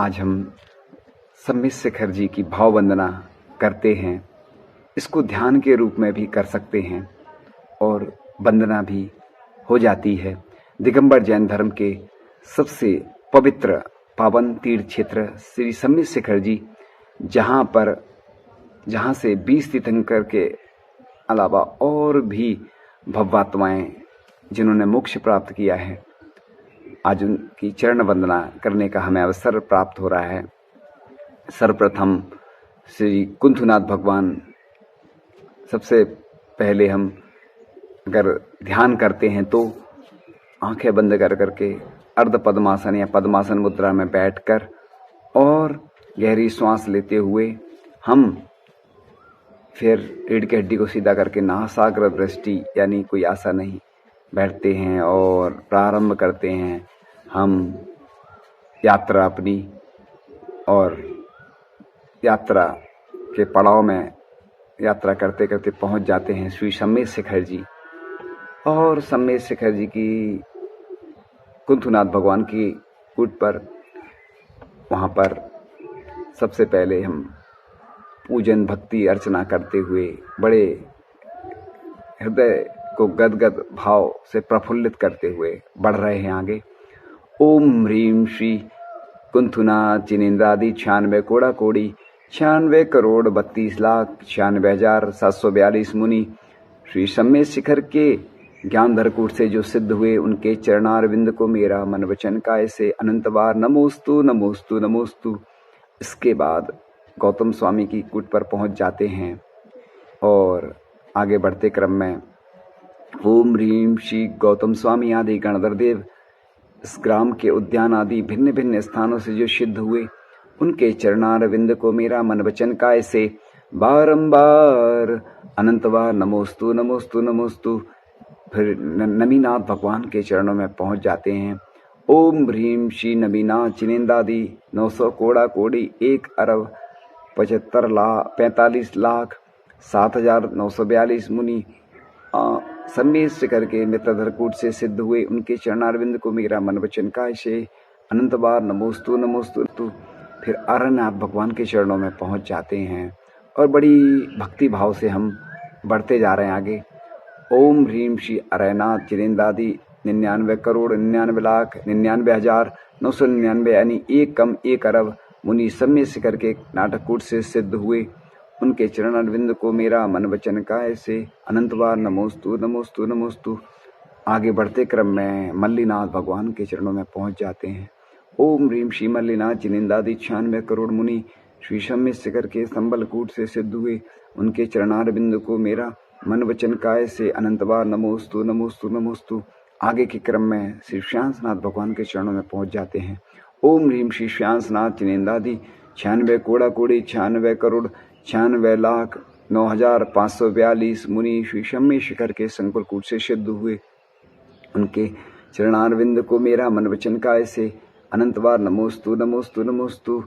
आज हम सम्मित शिखर जी की भाव वंदना करते हैं। इसको ध्यान के रूप में भी कर सकते हैं और वंदना भी हो जाती है। दिगंबर जैन धर्म के सबसे पवित्र पावन तीर्थ क्षेत्र श्री सम्मित शिखर जी, जहाँ से 20 तीर्थंकर के अलावा और भी भव्यात्माएं जिन्होंने मोक्ष प्राप्त किया है, आज उनकी चरण वंदना करने का हमें अवसर प्राप्त हो रहा है। सर्वप्रथम श्री कुंथुनाथ भगवान, सबसे पहले हम अगर ध्यान करते हैं तो आंखें बंद कर करके अर्ध पद्मासन या पद्मासन मुद्रा में बैठकर और गहरी श्वास लेते हुए हम फिर रीढ़ की हड्डी को सीधा करके नासाग्र दृष्टि यानी कोई आशा नहीं बैठते हैं और प्रारंभ करते हैं हम यात्रा अपनी। और यात्रा के पड़ाव में यात्रा करते करते पहुंच जाते हैं श्री सम्मित शिखर जी। और सम्मित शिखर जी की कुंथुनाथ भगवान की कूट पर, वहाँ पर सबसे पहले हम पूजन भक्ति अर्चना करते हुए बड़े हृदय को गदगद भाव से प्रफुल्लित करते हुए बढ़ रहे हैं आगे। ओम ह्रीम श्री कुंथुनाथ जिनेन्द्रादि 96 कोड़ा कोड़ी 96 करोड़ 32 लाख 96,742 मुनि श्री सम्मित शिखर के ज्ञानधरकूट से जो सिद्ध हुए, उनके चरणारविंद को मेरा मन वचन काय से अनंत बार नमोस्तु नमोस्तु नमोस्तु। इसके बाद गौतम स्वामी की कूट पर पहुंच जाते हैं और आगे बढ़ते क्रम में ओम ह्रीम श्री गौतम स्वामी आदि गणधर देव इस ग्राम के उद्यान आदि भिन्न भिन्न स्थानों से जो सिद्ध हुए, उनके चरणारविंद को मेरा मन वचन काय से बारंबार अनंत बार नमोस्तु नमोस्तु नमोस्तु। फिर नमीनाथ भगवान के चरणों में पहुंच जाते हैं। ओम ह्रीम श्री नमीनाथ जिनेन्द्रादि 900 कोड़ा कोड़ी 1 अरब 45 लाख 7,942 मुनि सम्मित शिखर के मित्रधरकूट से सिद्ध हुए, उनके चरणारविंद को मेरा मन वचन काय से अनंत बार नमोस्तु नमोस्तु। फिर अरण्यनाथ भगवान के चरणों में पहुंच जाते हैं और बड़ी भक्ति भाव से हम बढ़ते जा रहे हैं आगे। ओम ह्रीम श्री अरण्यनाथ जिनेन्द्रादि 99 करोड़ 99 लाख 99,999 यानी 1 कम 1 अरब मुनि सम्मित शिखर के नाटककूट से सिद्ध हुए, उनके चरणारविंद को मेरा मन वचन काय से अनंत बार नमोस्तु नमोस्तु नमोस्तु। आगे बढ़ते क्रम में मल्लीनाथ भगवान के चरणों में पहुंच जाते हैं। ओम ह्रीम श्री मल्लीनाथ जिनेन्द्रादि 96 करोड़ मुनि श्री सम्मित शिखर के संबलकूट से सिद्ध हुए, उनके चरणारविंद को मेरा मन वचन काय से अनंत बार नमोस्तु नमोस्तु नमोस्तु। आगे के क्रम में श्री श्यांसनाथ भगवान के चरणों में पहुंच जाते हैं। ओम ह्रीम श्री श्यांसनाथ जिनेन्द्रादि 96 कोड़ा कोड़ी 96 करोड़ 96 लाख 9,542 मुनि श्री सम्मित शिखर के संकुलकूट से सिद्ध हुए, उनके चरणारविंद को मेरा मन वचन काय से अनंत बार नमोस्तु नमोस्तु नमोस्तु।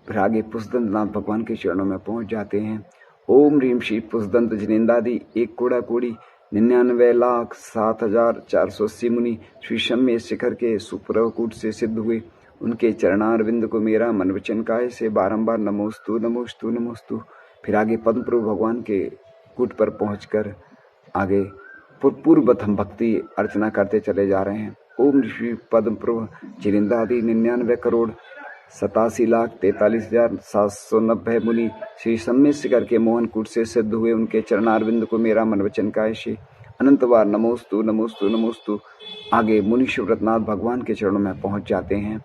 फिर आगे पुष्पदंतनाथ भगवान के चरणों में पहुंच जाते हैं। ओम ह्रीम श्री पुष्पदंत जिनेन्द्रादि 1 कोड़ा कोड़ी 99 लाख 7,480 मुनि श्री सम्मित शिखर के सुप्रकूट से सिद्ध हुए, उनके चरणारविंद को मेरा मन वचन काय से बारंबार नमोस्तु नमोस्तु नमोस्तु। फिर आगे पद्मप्रभु भगवान के कूट पर पहुंचकर आगे पूर्वप्रथम भक्ति अर्चना करते चले जा रहे हैं। ओम श्री पद्मप्रभु जिनेन्द्रादि 99 करोड़ 87 लाख 43,790 मुनि श्री सम्मित शिखर के मोहन कूट से सिद्ध हुए, उनके चरणारविंद को मेरा मन वचन काय से अनंत बार नमोस्तु नमोस्तु नमोस्तु। आगे मुनि शिवव्रतनाथ भगवान के चरणों में पहुंच जाते हैं।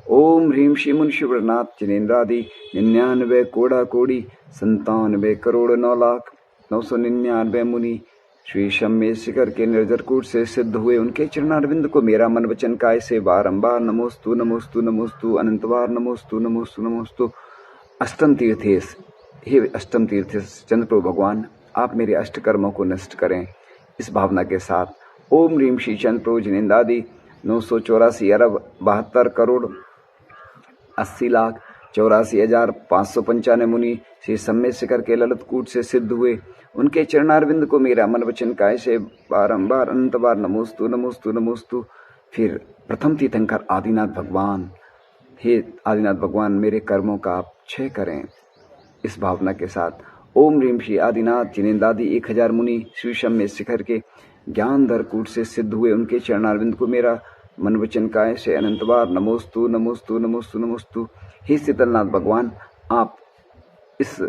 ओम ह्रीम श्री मुनि शिवव्रतनाथ जिनेन्द्रादि 99 कोड़ा कोड़ी 97 करोड़ 9 लाख 999 मुनि श्री सम्मित शिखर के निर्जरकूट से सिद्ध हुए, उनके चरणारविंद को मेरा मन वचन काय से बारंबार नमोस्तु नमोस्तु नमोस्तु अनंत बार नमोस्तु नमोस्तु नमोस्तु। अष्टम तीर्थेश, हे अष्टम तीर्थेश चंद्रप्रभु भगवान, आप मेरे अष्ट कर्मों को नष्ट करें। इस भावना के साथ ओम ह्रीम श्री चंद्रप्रभु जिनेन्द्रादि 984 अरब 72 करोड़ 80 लाख 84,595 मुनि श्री सम्मित शिखर के ललितकूट से सिद्ध हुए, उनके चरणारविंद को मेरा मन वचन काय से बारंबार अनंत बार नमोस्तु नमोस्तु नमोस्तु। फिर प्रथम तीर्थंकर आदिनाथ भगवान हे आदिनाथ भगवान, मेरे कर्मों का आप क्षय करें। इस भावना के साथ ओम ह्रीम श्री आदिनाथ जिनेन्द्रादि 1000 मुनि शीशम में शिखर के ज्ञान धरकूट से सिद्ध हुए उनके चरणारविंद को मेरा मन वचन काय से अनंत बार नमोस्तु नमोस्तु नमोस्तु नमोस्तु। हे शीतलनाथ भगवान, आप इस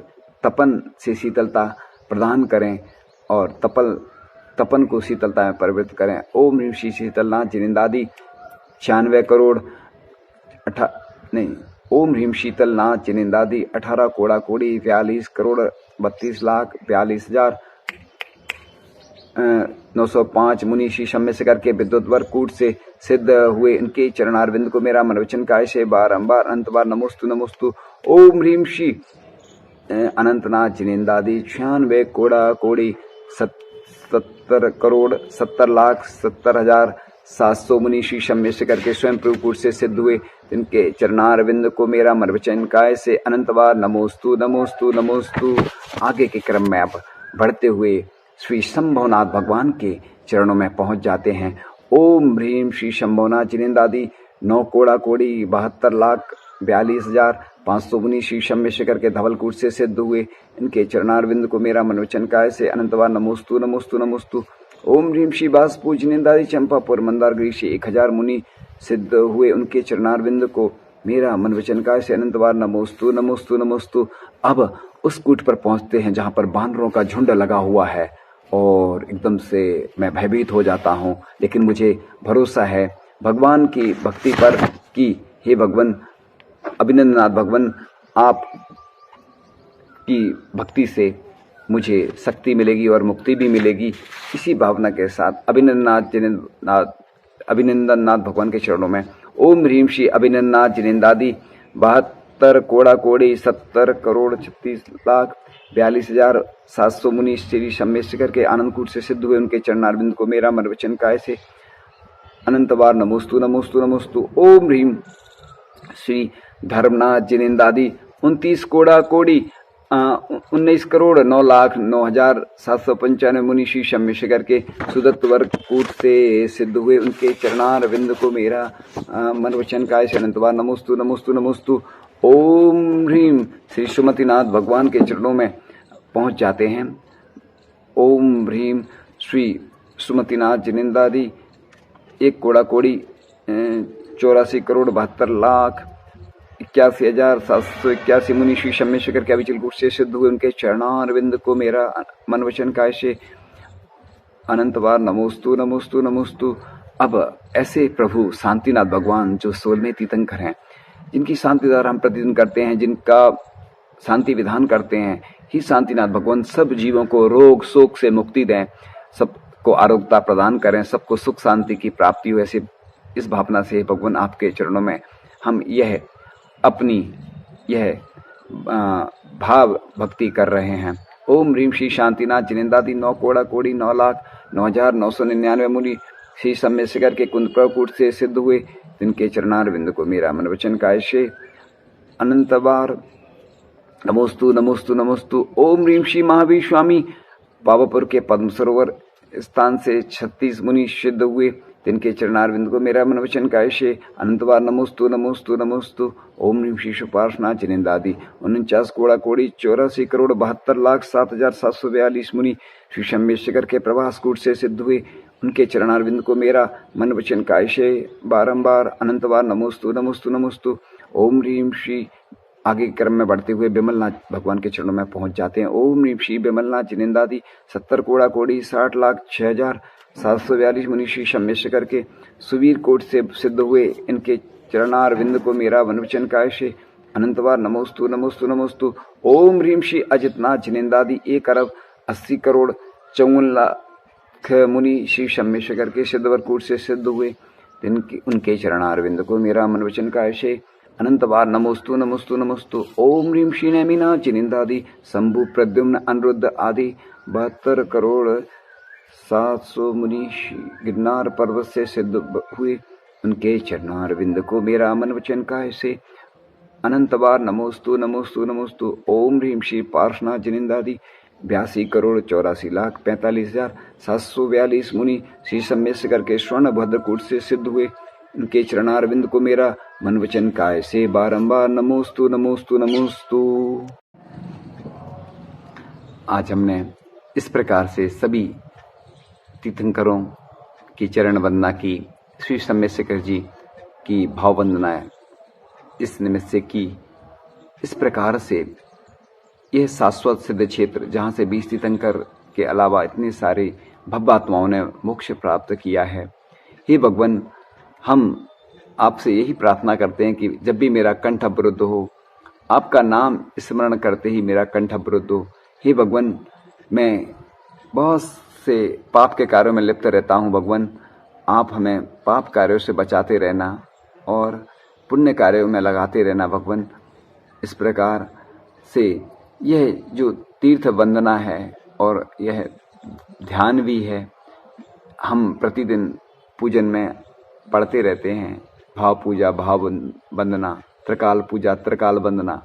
तपन से शीतलता प्रदान करें और तपन को शीतलता में परिवर्तित करें। ओम ह्रीम श्री शीतलनाथ जिनेन्द्रादि 96 करोड़ ओम ह्रीम शीतलनाथ जिनेन्द्रादि 18 कोड़ा कोड़ी 42 करोड़ 32 लाख 42,905 मुनि शीशम में शिखर के विद्युत वरकूट से सिद्ध हुए उनके चरणारविंद को मेरा मनवचन काय से बारंबार अनंत बार नमोस्तु नमोस्तु। ओम ह्रीम श्री अनंतनाथ जिनेन्द्रादि 96 कोड़ा कोड़ी 70 करोड़ 70 लाख 70,700 मुनि शीशम में शिखर के स्वयं प्रभुकूट से सिद्ध हुए इनके चरणारविंद को मेरा मनवचन काय से अनंत बार नमोस्तु नमोस्तु नमोस्तु। आगे के क्रम में अब बढ़ते हुए श्री शंभुनाथ भगवान के चरणों में पहुंच जाते हैं। ओम ह्रीम श्री शंभुनाथ जिनेन्द्रादि 9 कोड़ा कोड़ी 72 लाख 42,500 मुनि शीशम में शिखर के धवलकूट से सिद्ध हुए इनके चरणारविंद को मेरा मनवचन काय से अनंत बार नमोस्तु नमोस्तु नमोस्तु। ओम ह्रीम श्री बासपू जिनेन्द्रादि चंपापुर मंदारगिरी से 1000 मुनि सिद्ध हुए उनके चरणारविंद को मेरा मनवचन काय से अनंत बार नमोस्तु नमोस्तु नमोस्तु। अब उस कूट पर पहुंचते हैं जहां पर बानरों का झुंड लगा हुआ है और एकदम से मैं भयभीत हो जाता हूं, लेकिन मुझे भरोसा है भगवान की भक्ति पर कि हे भगवान अभिनंदनाथ भगवान, आप की भक्ति से मुझे शक्ति मिलेगी और मुक्ति भी मिलेगी। इसी भावना के साथ अभिनंदननाथ भगवान के चरणों में ओम ह्रीम श्री अभिनंदनाथ जिनेन्द्रादि 72 कोड़ा कोड़ी 70 करोड़ 36 लाख 42,700 मुनि श्री शम्य शिखर के आनंदकूट से सिद्ध हुए उनके चरणारविंद को मेरा मनवचन काय से अनंत बार नमोस्तु नमोस्तु नमोस्तु। ओम ह्रीम श्री धर्मनाथ जिनेन्द्रादि 29 कोड़ा कोड़ी 19 करोड़ 9 लाख 9,795 मुनि शीशम में शिखर के सुदत्त वरकूट से सिद्ध हुए उनके चरणारविंद को मेरा मनवचन काय से अनंत बार नमोस्तु नमोस्तु नमोस्तु। ओम ह्रीम श्री सुमतिनाथ भगवान के चरणों में पहुंच जाते हैं। ओम ह्रीम श्री सुमतिनाथ जिनेन्द्रादि 1 कोड़ा कोड़ी 84 करोड़ 72 लाख 81,781 मुनि शीशम में शिखर के अविचल कूट से सिद्ध हुए उनके चरणारविंद को मेरा मनवचन काय से अनंत बार नमोस्तु नमोस्तु नमोस्तु। अब ऐसे प्रभु शांतिनाथ भगवान जो 16वें तीर्थंकर हैं, जिनकी शांति द्वारा हम प्रतिदिन करते हैं, जिनका शांति विधान करते हैं, ही शांतिनाथ भगवान सब जीवों को रोग शोक से मुक्ति दें, सबको आरोग्यता प्रदान करें, सबको सुख शांति की प्राप्ति हो। ऐसे इस भावना से भगवान आपके चरणों में हम अपनी भाव भक्ति कर रहे हैं। ओम ह्रीम श्री शांतिनाथ जिनेन्द्रादि 9 कोड़ा कोड़ी 9 लाख 9,999 मुनि श्री सम्य शिखर के कुंद प्रकूट से सिद्ध हुए जिनके चरणारविंद को मेरा मनवचन काय से अनंत बार नमोस्तु नमोस्तु नमोस्तु। ओम ह्रीम श्री महावीर स्वामी पावापुर के पद्म सरोवर स्थान से 36 मुनि सिद्ध हुए जिनके चरणारविंद को मेरा मनवचन काय से अनंत बार नमोस्तु नमोस्तु नमोस्तु। ओम ह्रीम श्री सुपार्शनाथ जिनेन्द्रादि 49 कोड़ा कोड़ी 84 करोड़ 72 लाख 7,742 मुनि श्री शम्य शिखर के प्रवास कूट से सिद्ध हुए उनके चरणारविंद को मेरा मनवचन काय से बारंबार अनंत बार नमोस्तु नमोस्तु नमोस्तु। ओम ह्रीम श्री आगे क्रम में बढ़ते हुए बिमलनाथ भगवान के चरणों में पहुंच जाते हैं। ओम ह्रीम श्री बिमलनाथ जिनेन्द्रादि 70 कोड़ा कोड़ी 60 लाख 6,742 मुनि श्री शम्य शिखर के सुवीर कोट से सिद्ध हुए इनके चरणारविंद को मेरा मनवचन काय से अनंत बार नमोस्तु नमोस्तु नमोस्तु। ओम ह्रीम श्री अजितनाथ जिनेन्द्रादि 1 अरब 80 करोड़ 54 लाख मुनि श्री शम्य शिखर के सिद्धवर कूट से सिद्ध हुए उनके चरणारविंद को मेरा मनवचन काय से अनंत बार नमोस्तु नमोस्तु नमोस्तु। ओम ह्रीम श्री नेमिनाथ जिनेन्द्रादि शंभु प्रद्युम्न अनिरुद्ध आदि 72 करोड़ 700 मुनि गिरनार पर्वत से सिद्ध हुए उनके चरणारविंद को मेरा मनवचन काय से अनंत बार नमोस्तु नमोस्तु नमोस्तु। ओम ह्रीम श्री पार्श्वनाथ जिनेन्द्रादि 82 करोड़ 84 लाख 45,742 मुनि श्री सम्य शिखर के स्वर्ण भद्रकूट से सिद्ध हुए उनके चरणारविंद को मेरा मन वचन काय से बारंबार नमोस्तु नमोस्तु नमोस्तु। आज हमने इस प्रकार से सभी तीर्थंकरों की चरण वंदना की, श्री सम्यसेकर जी की भाव वंदना इस निमित्त से की। इस प्रकार से यह शाश्वत सिद्ध क्षेत्र जहाँ से 20 तीर्थंकर के अलावा इतने सारे भव्य आत्माओं ने मोक्ष प्राप्त किया है। हे भगवान, हम आपसे यही प्रार्थना करते हैं कि जब भी मेरा कंठ अवरुद्ध हो, आपका नाम स्मरण करते ही मेरा कंठ अवरुद्ध हो। हे भगवान, मैं बहुत से पाप के कार्यों में लिप्त रहता हूँ। भगवान, आप हमें पाप कार्यों से बचाते रहना और पुण्य कार्यों में लगाते रहना। भगवान, इस प्रकार से यह जो तीर्थ वंदना है और यह ध्यान भी है, हम प्रतिदिन पूजन में पढ़ते रहते हैं। भाव पूजा, भाव वंदना, त्रिकाल पूजा, त्रिकाल वंदना,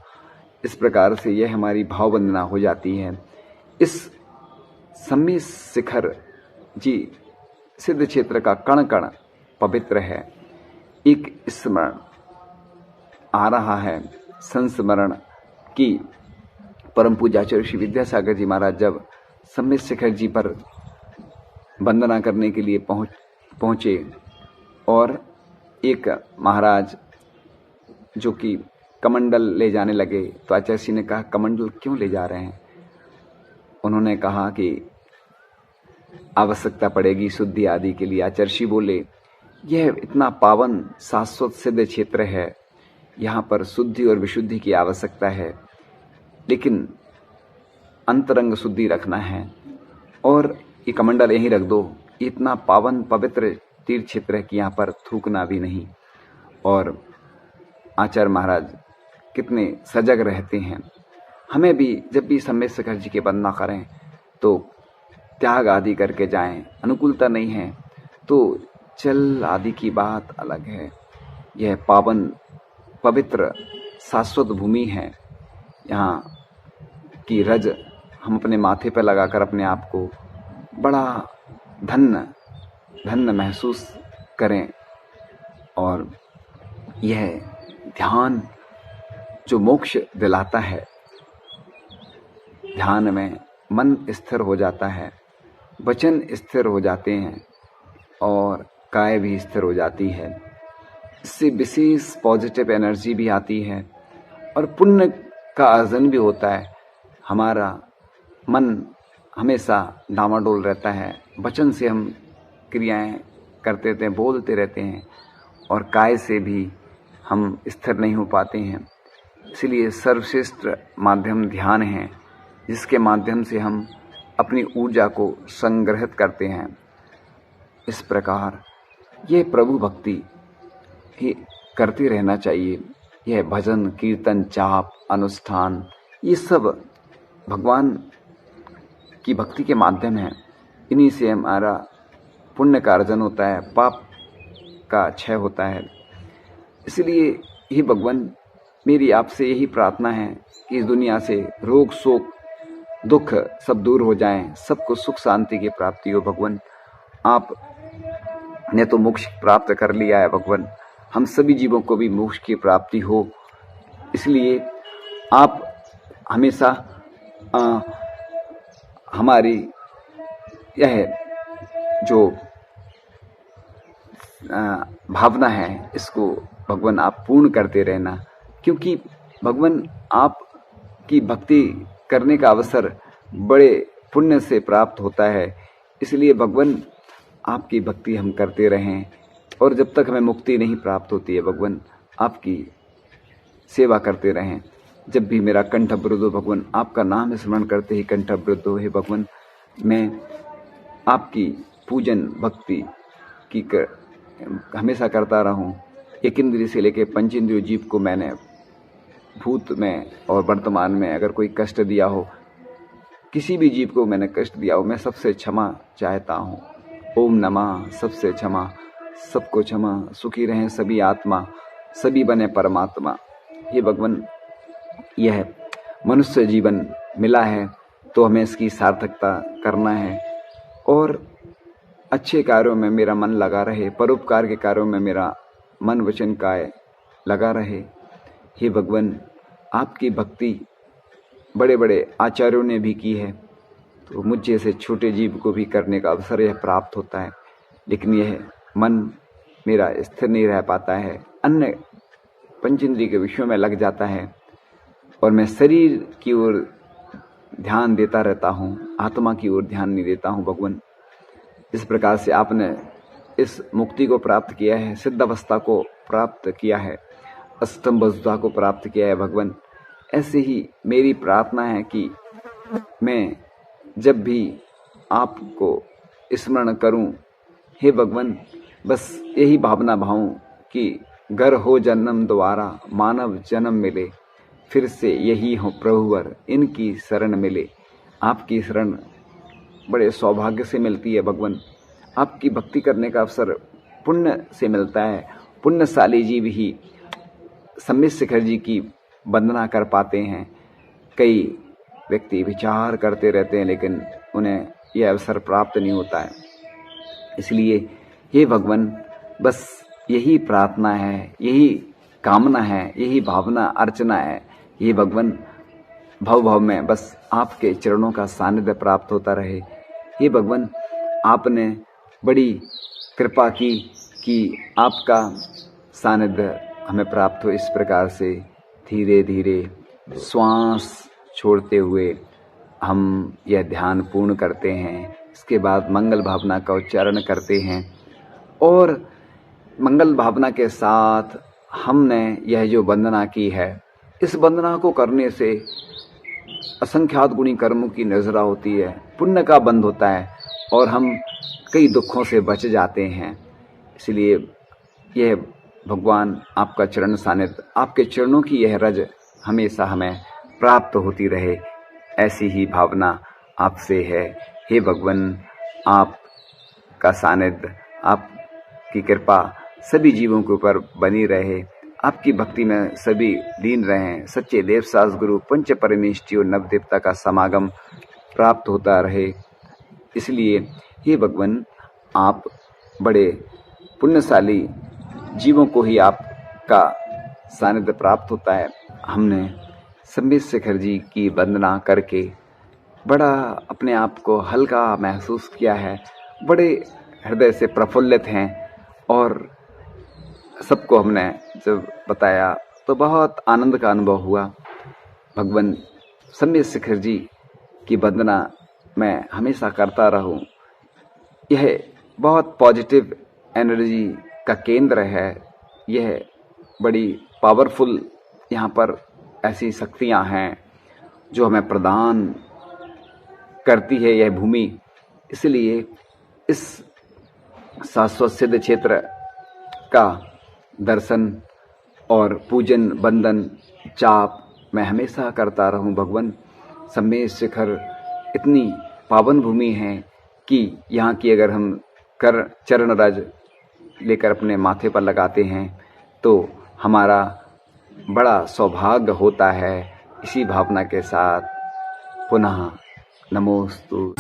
इस प्रकार से यह हमारी भाव वंदना हो जाती है। इस सम्यसेकर जी सिद्ध क्षेत्र का कण कण पवित्र है। एक स्मरण आ रहा है, संस्मरण की परम पूज्याचार्य श्री विद्यासागर जी महाराज जब सम्यसेकर जी पर वंदना करने के लिए पहुंचे और एक महाराज जो कि कमंडल ले जाने लगे, तो आचार्य जी ने कहा, कमंडल क्यों ले जा रहे हैं? उन्होंने कहा कि आवश्यकता पड़ेगी शुद्धि आदि के लिए। आचार्य जी बोले, यह इतना पावन शाश्वत सिद्ध क्षेत्र है, यहाँ पर शुद्धि और विशुद्धि की आवश्यकता है, लेकिन अंतरंग शुद्धि रखना है और ये कमंडल यहीं रख दो। इतना पावन पवित्र तीर्थ क्षेत्र है कि यहाँ पर थूकना भी नहीं। और आचार्य महाराज कितने सजग रहते हैं। हमें भी जब भी सम्यसेकर जी की वंदना करें तो त्याग आदि करके जाएं। अनुकूलता नहीं है तो चल आदि की बात अलग है। यह पावन पवित्र शाश्वत भूमि है। यहाँ की रज हम अपने माथे पर लगाकर अपने आप को बड़ा धन्य धन्य महसूस करें। और यह ध्यान जो मोक्ष दिलाता है, ध्यान में मन स्थिर हो जाता है, वचन स्थिर हो जाते हैं और काया भी स्थिर हो जाती है। इससे विशेष पॉजिटिव एनर्जी भी आती है और पुण्य का अर्जन भी होता है। हमारा मन हमेशा डामाडोल रहता है, वचन से हम क्रियाएं करते रहते हैं, बोलते रहते हैं और काय से भी हम स्थिर नहीं हो पाते हैं। इसलिए सर्वश्रेष्ठ माध्यम ध्यान है, जिसके माध्यम से हम अपनी ऊर्जा को संग्रहित करते हैं। इस प्रकार ये प्रभु भक्ति ही करते रहना चाहिए। यह भजन, कीर्तन, जाप, अनुष्ठान, ये सब भगवान की भक्ति के माध्यम हैं। इन्हीं से हमारा पुण्य का अर्जन होता है, पाप का क्षय होता है। इसलिए हे भगवान, मेरी आपसे यही प्रार्थना है कि इस दुनिया से रोग, शोक, दुख सब दूर हो जाएं, सबको सुख शांति की प्राप्ति हो। भगवान, आपने तो मोक्ष प्राप्त कर लिया है। भगवान, हम सभी जीवों को भी मोक्ष की प्राप्ति हो, इसलिए आप हमेशा हमारी यह जो भावना है, इसको भगवान आप पूर्ण करते रहना। क्योंकि भगवान, आपकी भक्ति करने का अवसर बड़े पुण्य से प्राप्त होता है। इसलिए भगवान, आपकी भक्ति हम करते रहें और जब तक हमें मुक्ति नहीं प्राप्त होती है, भगवान आपकी सेवा करते रहें। जब भी मेरा कंठ अवरुद्ध हो, भगवान आपका नाम स्मरण करते ही कंठ अवरुद्ध हो। हे भगवान, मैं आपकी पूजन भक्ति की हमेशा करता रहूं। एक इंद्रिय से लेकर पंच इंद्रिय जीव को मैंने भूत में और वर्तमान में अगर कोई कष्ट दिया हो, किसी भी जीव को मैंने कष्ट दिया हो, मैं सबसे क्षमा चाहता हूँ। ओम नमः, सबसे क्षमा, सबको क्षमा। सुखी रहें सभी आत्मा, सभी बने परमात्मा। ये भगवान, यह मनुष्य जीवन मिला है तो हमें इसकी सार्थकता करना है और अच्छे कार्यों में मेरा मन लगा रहे, परोपकार के कार्यों में मेरा मन वचन काया लगा रहे। हे भगवान, आपकी भक्ति बड़े बड़े आचार्यों ने भी की है, तो मुझ जैसे छोटे जीव को भी करने का अवसर यह प्राप्त होता है, लेकिन यह मन मेरा स्थिर नहीं रह पाता है, अन्य पंचेंद्रिय के विषयों में लग जाता है और मैं शरीर की ओर ध्यान देता रहता हूँ, आत्मा की ओर ध्यान नहीं देता हूँ। भगवान, इस प्रकार से आपने इस मुक्ति को प्राप्त किया है, सिद्ध अवस्था को प्राप्त किया है, अष्टम वसुधा को प्राप्त किया है। भगवान, ऐसे ही मेरी प्रार्थना है कि मैं जब भी आपको स्मरण करूं, हे भगवान, बस यही भावना भाऊं कि घर हो जन्म द्वारा मानव जन्म मिले, फिर से यही हो प्रभुवर इनकी शरण मिले। आपकी शरण बड़े सौभाग्य से मिलती है भगवान। आपकी भक्ति करने का अवसर पुण्य से मिलता है। पुण्यशाली जीव ही सम्यक शिखर जी की वंदना कर पाते हैं। कई व्यक्ति विचार करते रहते हैं, लेकिन उन्हें यह अवसर प्राप्त नहीं होता है। इसलिए हे भगवान, बस यही प्रार्थना है, यही कामना है, यही भावना अर्चना है। ये भगवान, भव भव में बस आपके चरणों का सानिध्य प्राप्त होता रहे। हे भगवान, आपने बड़ी कृपा की कि आपका सानिध्य हमें प्राप्त हो। इस प्रकार से धीरे धीरे श्वास छोड़ते हुए हम यह ध्यान पूर्ण करते हैं। इसके बाद मंगल भावना का उच्चारण करते हैं और मंगल भावना के साथ हमने यह जो वंदना की है, इस वंदना को करने से असंख्यात गुणी कर्मों की नजरा होती है, पुण्य का बंध होता है और हम कई दुखों से बच जाते हैं। इसलिए यह भगवान आपका चरण सानिध्य, आपके चरणों की यह रज हमेशा हमें प्राप्त होती रहे, ऐसी ही भावना आपसे है। हे भगवान, आपका सानिध्य, आपकी कृपा सभी जीवों के ऊपर बनी रहे, आपकी भक्ति में सभी लीन रहें। सच्चे देवसास गुरु पंच परमेष्टि और नवदेवता का समागम प्राप्त होता रहे। इसलिए हे भगवान, आप बड़े पुण्यशाली जीवों को ही आपका सानिध्य प्राप्त होता है। हमने सम्यक शिखर जी की वंदना करके बड़ा अपने आप को हल्का महसूस किया है, बड़े हृदय से प्रफुल्लित हैं और सबको हमने जब बताया तो बहुत आनंद का अनुभव हुआ। भगवान, सम्यक शिखर जी की वंदना मैं हमेशा करता रहूं। यह बहुत पॉजिटिव एनर्जी का केंद्र है। यह बड़ी पावरफुल, यहाँ पर ऐसी शक्तियाँ हैं जो हमें प्रदान करती है यह भूमि। इसलिए इस शाश्वत सिद्ध क्षेत्र का दर्शन और पूजन, वंदन, जाप मैं हमेशा करता रहूं। भगवान, सम्यक शिखर इतनी पावन भूमि है कि यहाँ की अगर हम चरण रज लेकर अपने माथे पर लगाते हैं तो हमारा बड़ा सौभाग्य होता है। इसी भावना के साथ पुनः नमोस्तु।